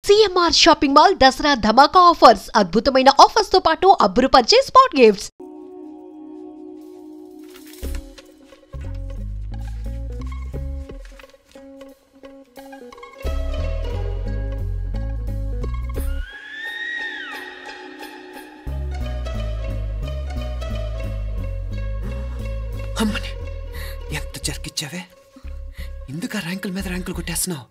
CMR shopping mall Dasara ధమాకా offers. అద్భుతమైన offers తో పాటు అబ్బురుపరిచే స్పాట్ గిఫ్ట్స్. అమ్మని ఎంత జరికిచ్చావే, ఎందుకు ర్యాంకుల మీద ర్యాంకులు కొట్టేస్తున్నావు?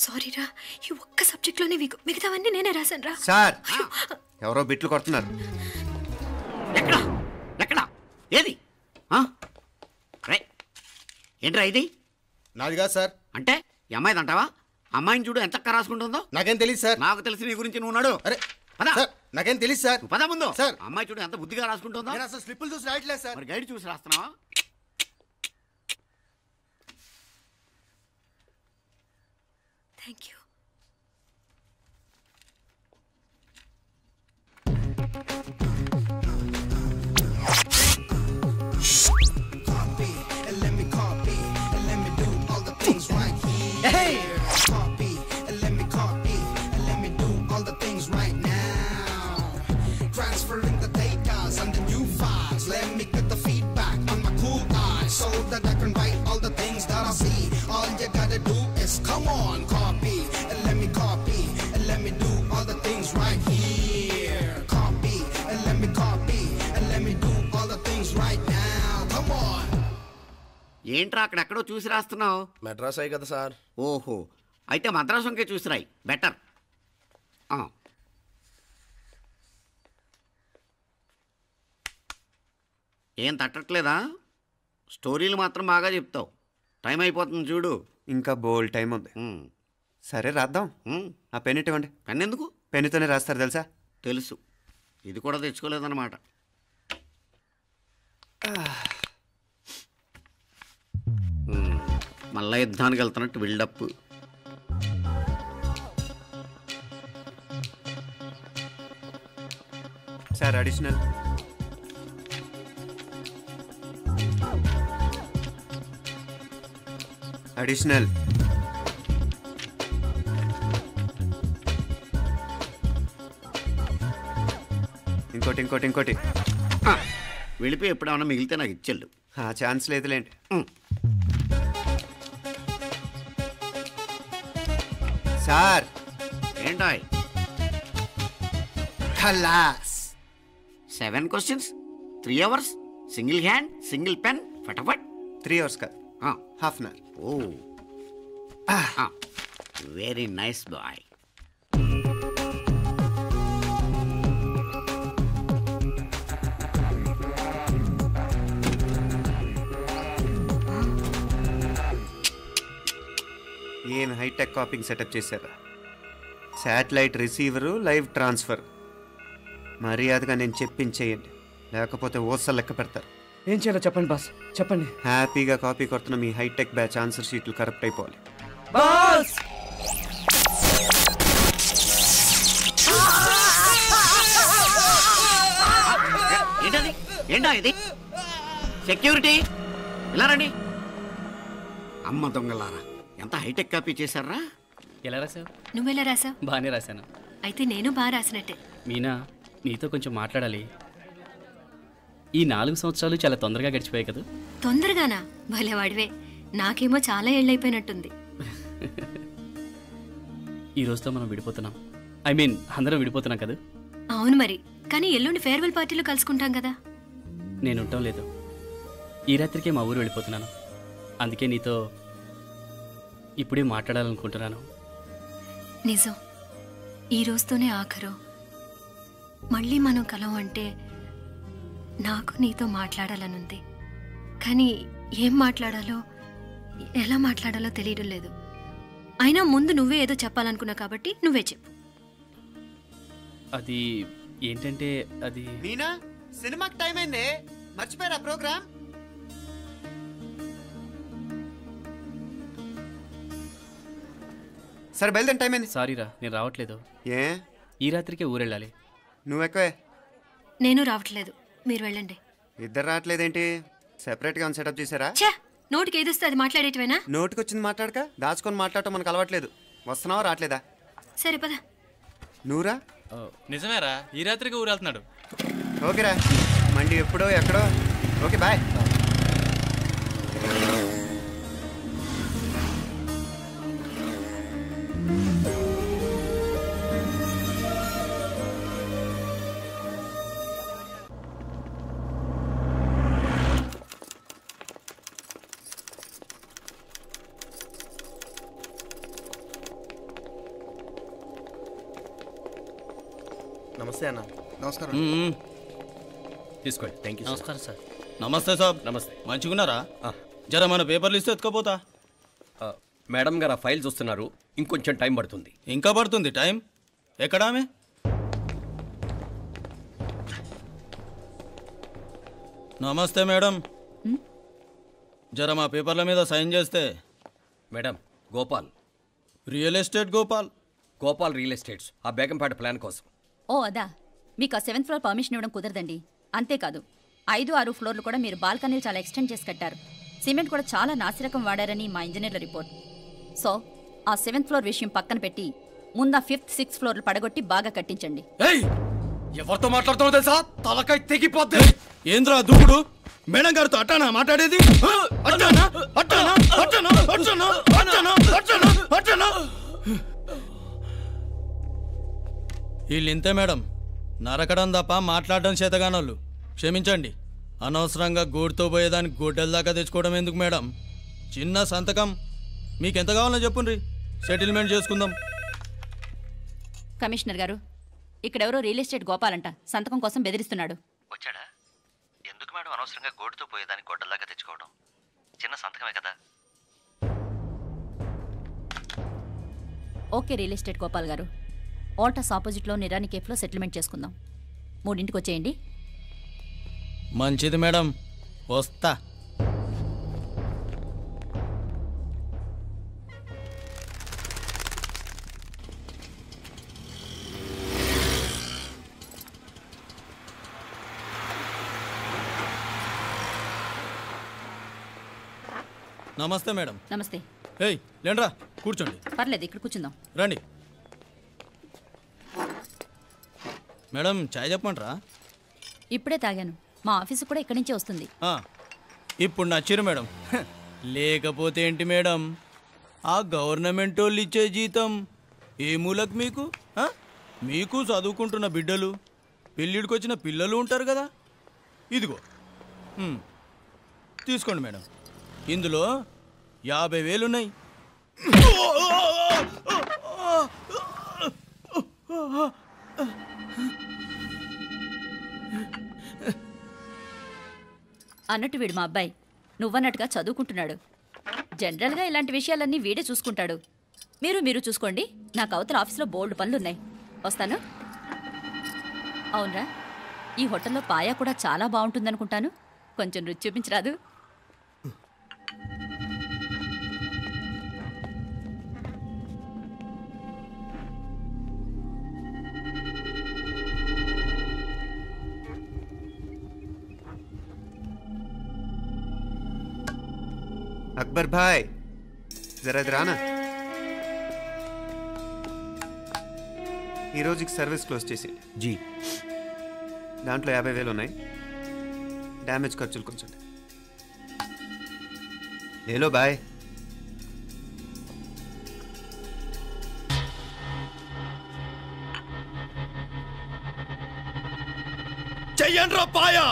సారీరా, ఈ ఒక్క సబ్జెక్ట్లోనే వీకు, మిగతావన్నీ నేనే రాశాను రా. సార్, ఎవరో బిట్లు కొడుతున్నారు. ఎక్కడ ఎక్కడ ఏది ఏంట్రా ఇది? నాది కాదు సార్. అంటే ఈ అమ్మాయిది అంటావా? అమ్మాయిని చూడు ఎంత రాసుకుంటుందో. నాకేం తెలియదు సార్. నాకు తెలిసి నీ గురించి నువ్వు ఉన్నాడు. అరే పద. సార్, నాకేం తెలియదు సార్. పద ముందు. సార్, అమ్మాయి చూడు ఎంత బుద్ధిగా రాసుకుంటుందో. నేను అసలు స్లిప్పులు చూసి రాయట్లేదు సార్. మరి గైడ్ చూసి రాస్తున్నావా? Thank you. ఏంట్రా అక్కడెక్కడో చూసి రాస్తున్నావు? మెడ్రాస్ అయ్యి కదా సార్. ఓహో, అయితే మద్రాసు వంకే చూసి రాయి, బెటర్. ఏం తట్టట్లేదా? స్టోరీలు మాత్రం బాగా చెప్తావు. టైం అయిపోతుంది చూడు. ఇంకా బోల్ టైం ఉంది. సరే రాద్దాం. ఆ పెన్ ఇవ్వండి. పెన్ ఎందుకు? పెన్నుతోనే రాస్తారు తెలుసా? తెలుసు. ఇది కూడా తెచ్చుకోలేదన్నమాట. మళ్ళా యుద్ధానికి వెళ్తున్నట్టు బిల్డప్. Sir additional. అడిషనల్. ఇంకోటి ఇంకోటి ఇంకోటి. వెళ్ళిపోయి ఎప్పుడేమన్నా మిగిలితే నాకు ఇచ్చెళ్ళు. ఛాన్స్ లేదులేండి. సార్ ఏంటాయ్? ఖలాస్. 7 questions, 3 hours, single hand, single pen, ఫటాఫట్. 3 hours కాదు, half an hour. Oh, very nice boy. ఏం హైటెక్ కాపింగ్ సెటప్ చేశారా? Satellite receiver, live transfer. మర్యాదగా నేను చెప్పించేయండి, లేకపోతే ఓసలు లెక్క పెడతారు. ఏం చేయాలో చెప్పండి బాస్, చెప్పండి. హ్యాపీగా కాపీ కొడుతున్న మీ హైటెక్ బ్యాచ్ ఆన్సర్ షీట్లు కరెక్ట్ అయిపోవాలి. బాస్ ఏంటది? ఏంటా ఇది? సెక్యూరిటీ ఇలా రండి. అమ్మ దొంగలారా, ఎంత హైటెక్ కాపీ చేశారా? ఎలా రాసావు? నువ్వెలా రాసావు? బాగానే రాశాను. అయితే నేను బాగా రాసినట్టే. మీనా, నీతో కొంచెం మాట్లాడాలి. ఈ 4 సంవత్సరాలు చాలా తొందరగా గడిచిపోయాయి కదా? తొందరగానా? భలేవాడివే. నాకేమో చాలా ఏళ్ళైపోయినట్టుంది. ఈ రోజుతో మనం విడిపోతున్నాం. ఐ మీన్ అందరం విడిపోతున్నాం కదా? అవును మరి, కానీ ఎల్లుండి ఫేర్వెల్ పార్టీలో కలుసుకుంటాం కదా. నేను ఉండటం లేదు. ఈ రాత్రికే మా ఊరు వెళ్ళిపోతున్నాను. అందుకే నీతో ఇప్పుడే మాట్లాడాలనుకుంటున్నాను. నిజం, ఈ రోజుతోనే ఆఖరు. మళ్ళీ మనం కలం అంటే నాకు నీతో మాట్లాడాలనుంది. కానీ ఏం మాట్లాడాలో, ఎలా మాట్లాడాలో తెలియడం లేదు. అయినా ముందు నువ్వే ఏదో చెప్పాలనుకున్నా కాబట్టి నువ్వే చెప్పు. అది ఏంటంటే అది మీనా, సినిమాకి టైం అయింది, మర్చిపోయారా ప్రోగ్రామ్? సరే బయలుదేరి, టైం అయింది. సారీరా, నేను రావట్లేదు. ఏ? ఈ రాత్రికే ఊరెళ్ళాలి. నువ్వెక్కువే. నేను రావట్లేదు, మీరు వెళ్ళండి. ఇద్దరు రావట్లేదేంటి? సెపరేట్గా సెటప్ చేశారా? ఛే, నోటికి ఏదొస్తే అది మాట్లాడేటివేనా? నోటికి వచ్చింది మాట్లాడక దాచుకొని మాట్లాడటం మనకు అలవాట్లేదు. వస్తున్నావా రావట్లేదా? సరే పద. నువ్వురా? నిజమేరా, ఈ రాత్రికి ఊరు వెళ్తున్నాడు. ఓకేరా, మండి ఎప్పుడో ఎక్కడో. Okay bye. నమస్తే అన్న. నమస్కారం. తీసుకోండి. Thank you. నమస్కారం సార్. నమస్తే సాబ్. నమస్తే. మంచిగున్నారా? జర మన పేపర్లు ఇస్తే ఎత్తుకపోతా. మేడం గారు ఆ ఫైల్ చూస్తున్నారు, ఇంకొంచెం టైం పడుతుంది. ఇంకా పడుతుంది టైం? ఎక్కడా ఆమె? నమస్తే మేడం, జర మా పేపర్ల మీద సైన్ చేస్తే. Madam, Gopal, real estate Gopal. Gopal real estates, ఆ బేగంపేట ప్లాన్ కోసం. ఓ అదా, మీకు ఆ 7th ఫ్లోర్ పర్మిషన్ ఇవ్వడం కుదరదండి. అంతేకాదు 5, 6 ఫ్లోర్లు కూడా మీరు బాల్కనీలు చాలా ఎక్స్టెండ్ చేసి కట్టారు. సిమెంట్ కూడా చాలా నాసిరకం వాడారని మా ఇంజనీర్ల రిపోర్ట్. సో ఆ 7th ఫ్లోర్ విషయం పక్కన పెట్టి ముందు ఆ 5th, 6th ఫ్లోర్లు పడగొట్టి బాగా కట్టించండి. ఎవరితో మాట్లాడుతావు తెలుసా? తలకాయ తెగిపోద్ది. ఏంద్రా దూకుడు? మేడం గారితో అట్టానా మాట్లాడేది? అట్టానా అట్టానా అట్టానా అట్టానా అట్టానా అట్టానా అట్టానా? వీళ్ళింతే మేడం, నరకడం తప్ప మాట్లాడడం చేతగానోళ్ళు. క్షమించండి, అనవసరంగా గోడుతో పోయేదానికి గొడ్డల దాకా తెచ్చుకోవడం ఎందుకు మేడం? చిన్న సంతకం మీకెంత కావాలో చెప్పుండ్రి, సెటిల్మెంట్ చేసుకుందాం. కమిషనర్ గారు, ఇక్కడెవరో రియల్ ఎస్టేట్ గోపాలంట సంతకం కోసం బెదిరిస్తున్నాడు. వచ్చాడా? ఎందుకు మేడం అనవసరంగా గోడుతో పోయేదానికి గొడ్డల్లాగా తెచ్చుకోవడం? చిన్న సంతకమే కదా. ఓకే రియల్ ఎస్టేట్ గోపాల్ గారు, ఆల్టాస్ ఆపోజిట్లో నిరాని కేఫ్లో సెటిల్మెంట్ చేసుకుందాం. 3ంటికి వచ్చేయండి. మంచిది మేడం, వస్తా. నమస్తే మేడం. నమస్తే. ఏయ్ లేండ్రా, కూర్చోండి. పర్లేదు, ఇక్కడ కూర్చుందాం. రండి మేడం, చాయ్ చెప్పమంటారా? ఇప్పుడే తాగాను. మా ఆఫీసు కూడా ఇక్కడి నుంచే వస్తుంది. ఇప్పుడు నచ్చిరు మేడం. లేకపోతే ఏంటి మేడం, ఆ గవర్నమెంట్ వాళ్ళు ఇచ్చే జీతం ఏ మూలకు మీకు? మీకు చదువుకుంటున్న బిడ్డలు, పెళ్ళిడికి వచ్చిన పిల్లలు ఉంటారు కదా. ఇదిగో తీసుకోండి మేడం, ఇందులో 50,000 ఉన్నాయి. అన్నట్టు వీడు మా అబ్బాయి నువ్వన్నట్టుగా చదువుకుంటున్నాడు. జనరల్గా ఇలాంటి విషయాలన్నీ వీడే చూసుకుంటాడు. మీరు చూసుకోండి. నాకు అవతల ఆఫీస్లో బోల్డ్ పనులున్నాయి. వస్తాను. అవునరా, ఈ హోటల్లో పాయా కూడా చాలా బాగుంటుందనుకుంటాను. కొంచెం రుచి చూపించరాదు? అక్బర్ భాయ్, జరా రానా. ఈ రోజుకి సర్వీస్ క్లోజ్ చేసి జీ. దాంట్లో 50,000 ఉన్నాయి. డ్యామేజ్ ఖర్చులు కొంచెం లేలో బాయ్. చెయ్యండి రా పాయా.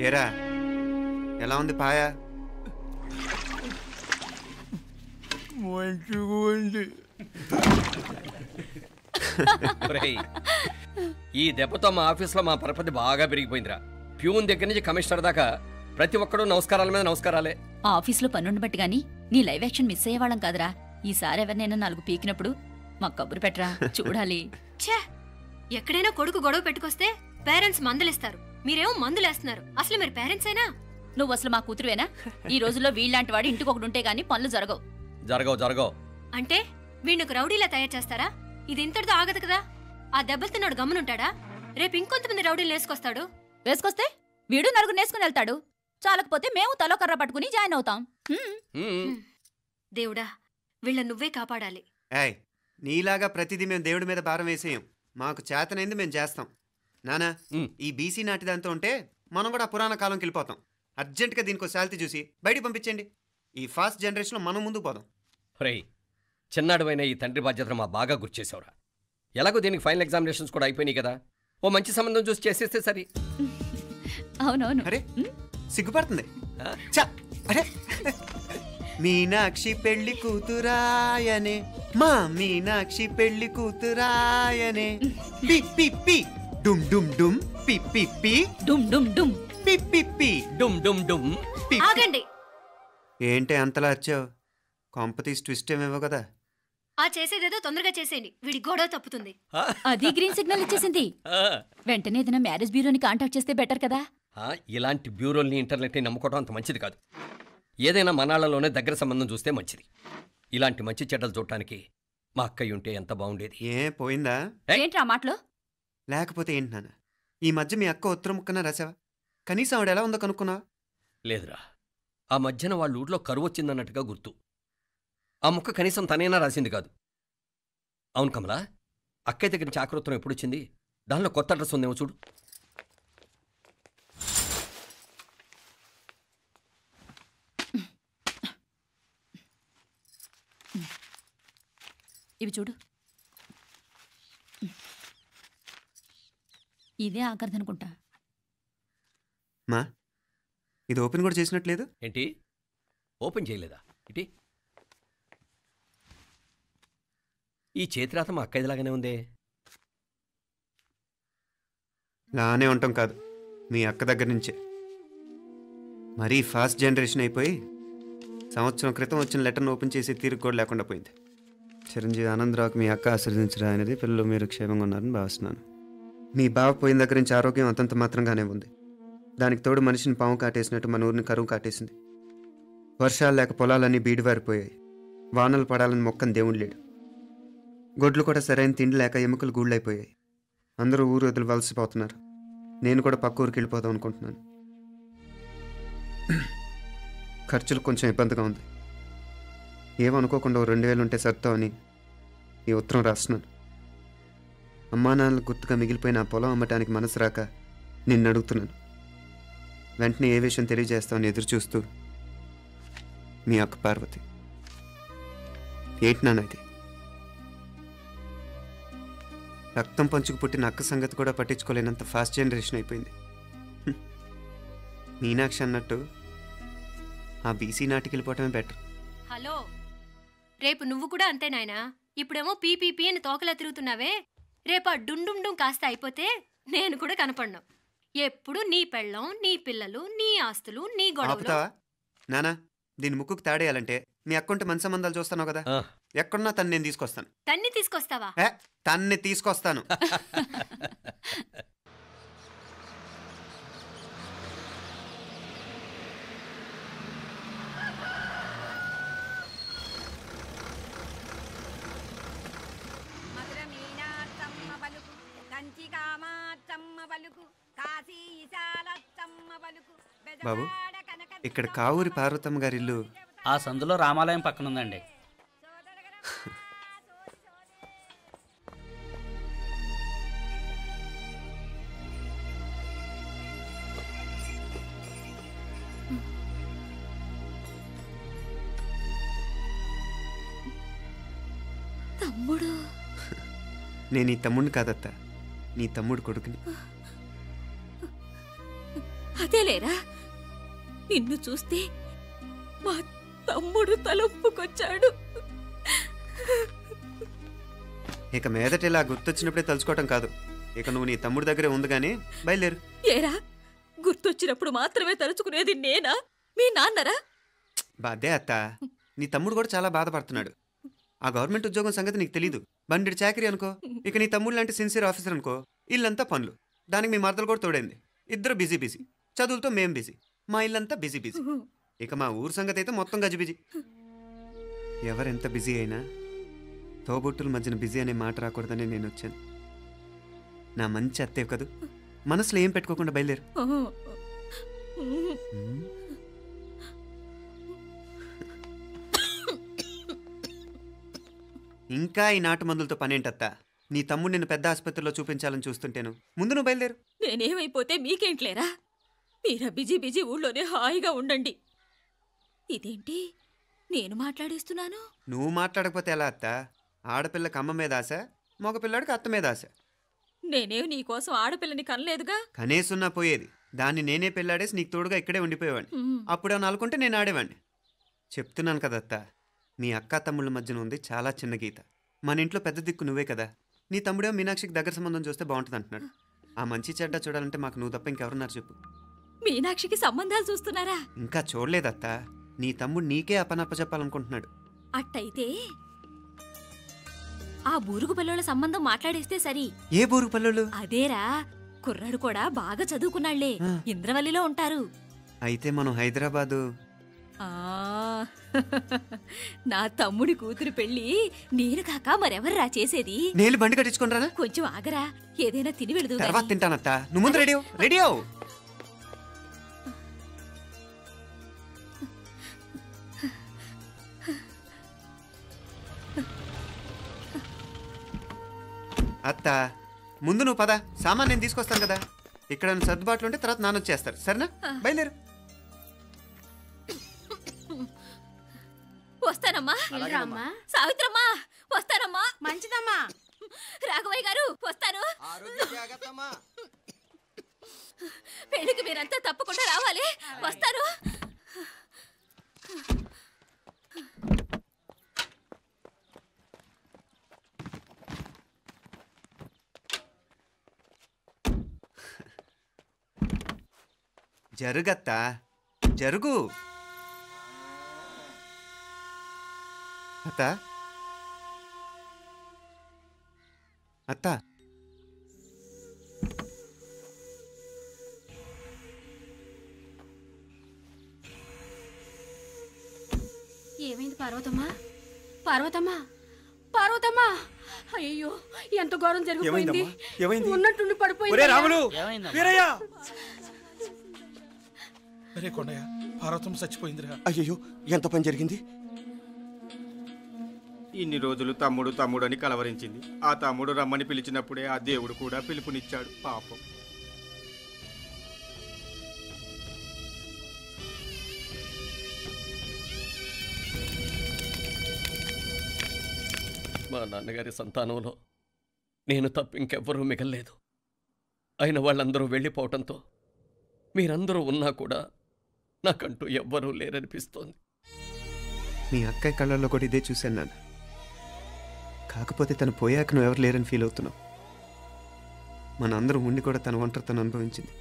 ఏరా ఎలా ఉంది పాయా? మంచిగా ఉంది. ఈ దెబ్బతో మా ఆఫీస్లో మా పరపతి బాగా పెరిగిపోయిందిరా. ప్యూన్ దగ్గర నుంచి కమిషనర్ దాకా ప్రతి ఒక్కడు నమస్కారాల మీద నమస్కారాలే. ఆ ఆఫీస్లో పనుండబట్టి గాని నీ లైవ్ యాక్షన్ మిస్ అయ్యేవాళ్ళం కాదురా. ఈసారి ఎవరినైనా 4 పీకినప్పుడు మాకు కబురు పెట్టరా, చూడాలి. ఛే, ఎక్కడైనా కొడుకు గొడవ పెట్టుకొస్తే పేరెంట్స్ మందులేస్తారు, మీరేమో మందులేస్తున్నారు. అసలు మీరు పేరెంట్స్ అయినా? నువ్వు అసలు మా కూతురువేనా? ఈ రోజుల్లో వీళ్ళలాంటి వాడు ఇంటికి ఒకటి ఉంటే గానీ పనులు జరగవు. జరగవు అంటే వీణ్ణకు రౌడీలా తయారు చేస్తారా? ఇది ఇంతటితో ఆగదు కదా. ఆ దెబ్బలు తిన్నాడు గమ్మునుంటాడా? రేపు ఇంకొంతమంది రౌడీలు వేసుకొస్తాడు. వేసుకొస్తే వీడు 4 నేసుకుని వెళ్తాడు. చాలకపోతే మేము తలో కర్ర పట్టుకుని జాయిన్ అవుతాం. దేవుడా, వీళ్ళ నువ్వే కాపాడాలి. ఏయ్, నీలాగా ప్రతిదీ మేము దేవుడి మీద భారం వేసేయం. మాకు చేతనైంది మేము చేస్తాం. నానా, ఈ బీసీ నాటి దాంతో ఉంటే మనం కూడా పురాణ కాలంకి వెళ్ళిపోతాం. అర్జెంటుగా దీనికి శాలిటీ చూసి బయటికి పంపించండి. ఈ ఫాస్ట్ జనరేషన్లో మనం ముందుకు పోదాం. రే, చిన్నాడువైన ఈ తండ్రి బాధ్యతను మా బాగా గుర్చేసావురా. ఎలాగో దీనికి ఫైనల్ ఎగ్జామినేషన్స్ కూడా అయిపోయినాయి కదా, ఓ మంచి సంబంధం చూసి చేసేస్తే సరి. అవునవును. అరే సిగ్గుపడుతుంది. అరే, మీనాక్షి పెళ్లి కూతురాయనే, మా మీనాక్షి పెళ్లి కూతురాయనే. పి పి పి డుమ్ డుమ్ డుమ్, పి పి పి డుమ్ డుమ్ డుమ్, పి పి పి డుమ్ డుమ్ డుమ్. ఆగండి. ఏంటి అంతలా వచ్చావు? కాంపతీస్ ట్విస్ట్ ఏమేవో కదా. ఆ చేసేదేదో తొందరగా చేసేయండి, వీడి గొడవ తప్పుతుంది. అది గ్రీన్ సిగ్నల్ ఇచ్చేసింది. వెంటనే ఏదైనా మ్యారేజ్ బ్యూరోని కాంటాక్ట్ చేస్తే బెటర్ కదా. ఇలాంటి బ్యూరోల్ని ఇంటర్నెట్ని నమ్ముకోవడం అంత మంచిది కాదు. ఏదైనా మనాళ్ళలోనే దగ్గర సంబంధం చూస్తే మంచిది. ఇలాంటి మంచి చెడ్డలు చూడటానికి మా అక్కయ్య ఉంటే ఎంత బాగుండేది. ఏ పోయిందా? ఏంట్రా మాటలు? లేకపోతే ఏంటి నాన్న, ఈ మధ్య మీ అక్క ఉత్తరం ముక్కన రాసావా? కనీసం ఆవిడ ఎలా ఉందో కనుక్కున్నా? లేదురా, ఆ మధ్యన వాళ్ళ ఊళ్ళో కరువు వచ్చిందన్నట్టుగా గుర్తు. ఆ ముక్క కనీసం తనైనా రాసింది కాదు. అవును కమలా, అక్కయ్య దగ్గర నుంచి ఆకృతం ఎప్పుడొచ్చింది? దానిలో కొత్త అడ్రస్ ఉందేమో చూడు. ఇవి చూడు. ఇదే ఆఖరిదనుకుంటా. మా ఇది ఓపెన్ కూడా చేసినట్లేదు. ఏంటి ఓపెన్ చేయలేదా? ఇటీ ఈ చేతిరాత మా అక్కయ్యలాగానే ఉందే. లానే ఉంటాం కాదు, మీ అక్క దగ్గర నుంచే. మరీ ఫాస్ట్ జనరేషన్ అయిపోయి సంవత్సరం క్రితం వచ్చిన లెటర్ను ఓపెన్ చేసి తీరుకు కూడా లేకుండా పోయింది. చిరంజీవి ఆనందరావుకి మీ అక్క ఆశీర్వదించరా అనేది. పిల్లలు మీరు క్షేమంగా ఉన్నారని భావిస్తున్నాను. మీ బావ పోయిన దగ్గర నుంచి ఆరోగ్యం అంతంత మాత్రంగానే ఉంది. దానికి తోడు మనిషిని పాము కాటేసినట్టు మన ఊరిని కరువు కాటేసింది. వర్షాలు లేక పొలాలన్నీ బీడివారిపోయాయి. వానలు పడాలని మొక్కని దేవుడు లేడు. గొడ్లు కూడా సరైన తిండి లేక ఎముకలు గూళ్ళైపోయాయి. అందరూ ఊరు వదిలి వలసిపోతున్నారు. నేను కూడా పక్క ఊరికి వెళ్ళిపోదాం అనుకుంటున్నాను. ఖర్చులు కొంచెం ఇబ్బందిగా ఉంది. ఏమనుకోకుండా 2000 ఉంటే సర్దామని ఈ ఉత్తరం రాస్తున్నాను. అమ్మా నాన్నలకు గుర్తుగా మిగిలిపోయిన ఆ పొలం అమ్మటానికి మనసు రాక నిన్ను అడుగుతున్నాను. వెంటనే ఏ విషయం తెలియజేస్తామని ఎదురు చూస్తూ మీ అక్క పార్వతి. ఏంటి నాన్న ఇది? రక్తం పంచుకు పుట్టిన అక్క సంగతి కూడా పట్టించుకోలేనంత ఫాస్ట్ జనరేషన్ అయిపోయింది. మీనాక్షి అన్నట్టు ఆ బీసీ నాటికి వెళ్ళిపోవటమే బెటర్. హలో, రేపు నువ్వు కూడా అంతే నాయనా. ఇప్పుడేమో పీపీపీ అని తోకలా తిరుగుతున్నావే. రేపు ఆ డుండుండుం కాస్త అయిపోతే నేను కూడా కనపడను. ఎప్పుడు నీ పెళ్ళం, నీ పిల్లలు, నీ ఆస్తులు, నీ గొడవలు. నానా దీని ముక్కుకు తాడేయాలంటే మీ అక్కంటే మంచి సంబంధాలు చూస్తాను కదా, ఎక్కడున్నా తను నేను తీసుకొస్తాను. తన్ని తీసుకొస్తావా? తన్ని తీసుకొస్తాను. బాబు ఇక్కడ కావూరి పార్వతమ్మ గారి ఇల్లు ఆ సందులో రామాలయం పక్కన ఉందండి. తమ్ముడు? నేను ఈ తమ్ముడిని కాదత్త, నీ తమ్ముడు కొడుకుని. అదేలేరా, నిన్ను చూస్తే మా తమ్ముడు తలొప్పుకొచ్చాడు. ఇక మీదట ఇలా గుర్తొచ్చినప్పుడే తలుచుకోవటం కాదు, ఇక నువ్వు నీ తమ్ముడి దగ్గరే ఉంది కానీ బయలుదేరు. ఏరా, గుర్తొచ్చినప్పుడు మాత్రమే తలుచుకునేది నేనా, మీ నాన్నరా? బాధే అత్త, నీ తమ్ముడు కూడా చాలా బాధపడుతున్నాడు. ఆ గవర్నమెంట్ ఉద్యోగం సంగతి నీకు తెలీదు, బండి చాకరీ అనుకో. ఇక నీ తమ్ముడు లాంటి సిన్సియర్ ఆఫీసర్ అనుకో, ఇల్లంతా పనులు, దానికి మీ మరదలు కూడా తోడైంది. ఇద్దరు బిజీ బిజీ, చదువులతో మేం బిజీ, మా ఇల్లంతా బిజీ బిజీ. ఇక మా ఊరు సంగతి అయితే మొత్తం గజిబిజీ. ఎవరెంత బిజీ అయినా తోబుట్టుల మధ్యన బిజీ అనే మాట రాకూడదని నేను వచ్చాను. నా మంచి అత్తేవి కదూ, మనసులో ఏం పెట్టుకోకుండా బయలుదేరు. ఇంకా ఈ నాటు మందులతో పనేంటత్తా? నీ తమ్ముడు నిన్ను పెద్ద ఆసుపత్రిలో చూపించాలని చూస్తుంటేను. ముందు నువ్వు బయలుదేరు. నేనేమైపోతే మీకేంట్లేరా, మీరా బిజీ బిజీ ఊళ్ళోనే హాయిగా ఉండండి. ఇదేంటి నేను మాట్లాడేస్తున్నాను? నువ్వు మాట్లాడకపోతే ఎలా అత్త? ఆడపిల్లకి అమ్మ మీద ఆశ, మగపిల్లాడికి అత్త మీద ఆశ. నేనేం నీకోసం ఆడపిల్లని కనలేదుగా. కనేసున్నా పోయేది, దాన్ని నేనే పెళ్ళాడేసి నీకు తోడుగా ఇక్కడే ఉండిపోయేవాడిని. అప్పుడు ఏమన్నా అనుకుంటే నేను ఆడేవాడిని. చెప్తున్నాను కదత్తా, మీ అక్క తమ్ముళ్ళ మధ్యన ఉంది చాలా చిన్న గీత. మన ఇంట్లో పెద్ద దిక్కు నువ్వే కదా. నీ తమ్ముడే మీనాక్షికి దగ్గర సంబంధం చూస్తే బాగుంటుంది అంటున్నాడు. ఆ మంచి చెడ్డ చూడాలంటే మాకు నువ్వు తప్ప ఇంకెవరున్నారు చెప్పు? మీనాక్షికి సంబంధాలు చూస్తున్నారా? ఇంకా చూడలేదత్తా, నీ తమ్ముడు నీకే అపనప్ప చెప్పాలనుకుంటున్నాడు. అట్టయితే ఆ బూరుగు పిల్లల సంబంధం మాట్లాడేస్తే సరి. ఏ బూరుగు పిల్లలు? అదేరా, కుర్రాడు కూడా బాగా చదువుకున్నాళ్లే, ఇంద్రవల్లిలో ఉంటారు. అయితే మనం హైదరాబాదు. నా తమ్ముడి కూతురు పెళ్లి నేను కాక మరెవర్రా చేసేది? నేను బండి కట్టించుకుంటారా? కొంచెం ఆగరా, ఏదైనా తిని వెళదు. తర్వాత తింటానత్తా, నువ్వు ముందు రెడీ రెడీ అవు. అత్త ముందు నువ్వు పద, సామాన్ నేను తీసుకొస్తాను కదా. ఇక్కడ సర్దుబాట్లు ఉంటే తర్వాత నాన్న వచ్చేస్తారు, సరేనా? బయలుదేరు. వస్తానమ్మా. సావిత్రమ్మా వస్తానమ్మా. మంచిదమ్మా. రాఘవయ్య గారు వస్తాను. పెళ్లికి మీరంతా తప్పకుండా రావాలి. వస్తాను. జరుగత్తా, జరుగు. అత్త అత్త ఏమైంది పార్వతమ్మా? పార్వతమ్మా, పార్వతమ్మా, అయ్యో ఎంత ఘోరం జరిగిపోయింది. ఉన్నట్టుండి పడిపోయింది. కొండయ్య, పార్వతమ్మ చచ్చిపోయిందిరా. అయ్యో ఎంత పని జరిగింది. ఇన్ని రోజులు తమ్ముడు తమ్ముడు అని కలవరించింది. ఆ తమ్ముడు రమ్మని పిలిచినప్పుడే ఆ దేవుడు కూడా పిలుపునిచ్చాడు. పాపం. మా నాన్నగారి సంతానంలో నేను తప్ప ఇంకెవ్వరూ మిగల్లేదు. అయిన వాళ్ళందరూ వెళ్ళిపోవటంతో మీరందరూ ఉన్నా కూడా నాకంటూ ఎవ్వరూ లేరనిపిస్తోంది. మీ అక్కయ్య కళ్ళల్లో కూడా ఇదే చూశాను నాన్న. కాకపోతే తను పోయాక నువ్వు ఎవరు లేరని ఫీల్ అవుతున్నావు. మనందరం ఉండి కూడా తన ఒంటరితను అనుభవించింది.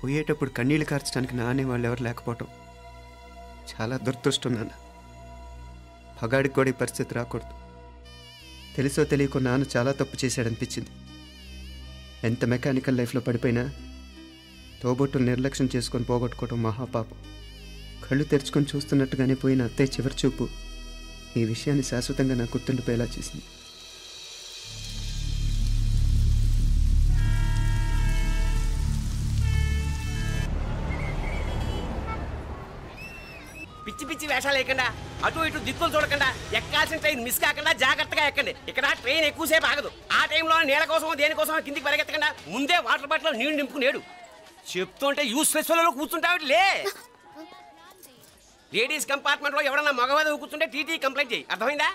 పోయేటప్పుడు కన్నీళ్లు కార్చడానికి నానే వాళ్ళు ఎవరు లేకపోవటం చాలా దురదృష్టం నాన్న. పగాడికి కూడా ఈ పరిస్థితి రాకూడదు. తెలుసో తెలియకో నాన్న చాలా తప్పు చేశాడనిపించింది. ఎంత మెకానికల్ లైఫ్లో పడిపోయినా తోబొట్టులు నిర్లక్ష్యం చేసుకొని పోగొట్టుకోవడం మహాపాపం. కళ్ళు తెరుచుకొని చూస్తున్నట్టుగానే పోయిన అత్తయ్య చివరి చూపు ఈ విషయాన్ని శాశ్వతంగా నాకు గుర్తుండిపోయేలా చేసింది. పిచ్చి పిచ్చి వేషాలు లేకుండా అటు ఇటు దిక్కులు చూడకుండా ఎక్కాల్సిన ట్రైన్ మిస్ కాకుండా జాగ్రత్తగా ఎక్కండి. ఇక్కడ ట్రైన్ ఎక్కువసేపు ఆగదు. ఆ టైంలో నీళ్ళ కోసం దేనికోసం కిందికి పరిగెత్తకుండా ముందే వాటర్ బాటిల్ నీళ్లు నింపుకునేడు. చెప్తుంటే యూస్లెస్ లో కూర్చుంటావు లే. లేడీస్ కంపార్ట్మెంట్ లో ఎవడన్నా మగవాది కూర్చుంటే టీటీ కంప్లైంట్ చేయి. అర్థమైందా?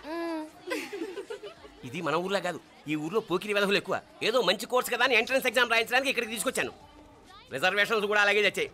ఇది మన ఊర్లో కాదు. ఈ ఊర్లో పోకిరి వెధవులు ఎక్కువ. ఏదో మంచి కోర్స్ కదా అని ఎంట్రన్స్ ఎగ్జామ్ రాయించడానికి ఇక్కడికి తీసుకొచ్చాను. రిజర్వేషన్స్ కూడా అలాగే తెచ్చాయి.